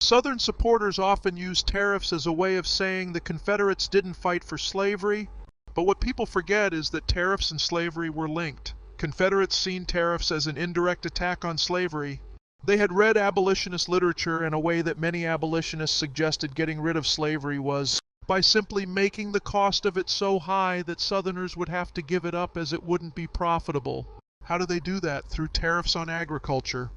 Southern supporters often use tariffs as a way of saying the Confederates didn't fight for slavery, but what people forget is that tariffs and slavery were linked. Confederates seen tariffs as an indirect attack on slavery. They had read abolitionist literature in a way that many abolitionists suggested getting rid of slavery was by simply making the cost of it so high that Southerners would have to give it up as it wouldn't be profitable. How do they do that? Through tariffs on agriculture.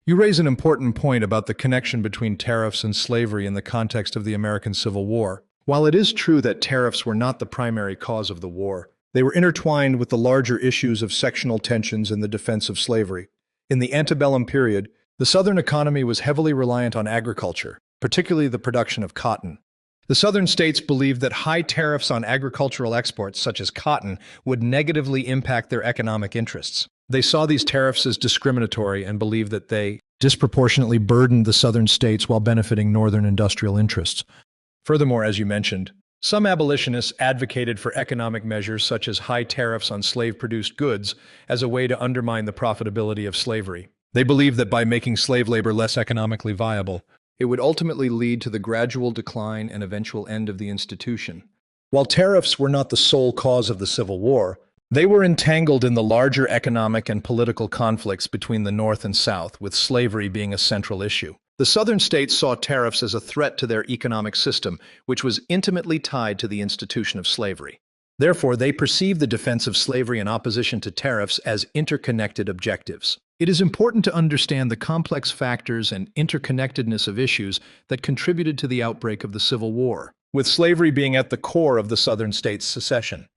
You raise an important point about the connection between tariffs and slavery in the context of the American Civil War. While it is true that tariffs were not the primary cause of the war, they were intertwined with the larger issues of sectional tensions and the defense of slavery. In the antebellum period, the Southern economy was heavily reliant on agriculture, particularly the production of cotton. The Southern states believed that high tariffs on agricultural exports, such as cotton, would negatively impact their economic interests. They saw these tariffs as discriminatory and believed that they disproportionately burdened the Southern states while benefiting Northern industrial interests. Furthermore, as you mentioned, some abolitionists advocated for economic measures such as high tariffs on slave-produced goods as a way to undermine the profitability of slavery. They believed that by making slave labor less economically viable, it would ultimately lead to the gradual decline and eventual end of the institution. While tariffs were not the sole cause of the Civil War, they were entangled in the larger economic and political conflicts between the North and South, with slavery being a central issue. The Southern states saw tariffs as a threat to their economic system, which was intimately tied to the institution of slavery. Therefore, they perceived the defense of slavery and opposition to tariffs as interconnected objectives. It is important to understand the complex factors and interconnectedness of issues that contributed to the outbreak of the Civil War, with slavery being at the core of the Southern states' secession.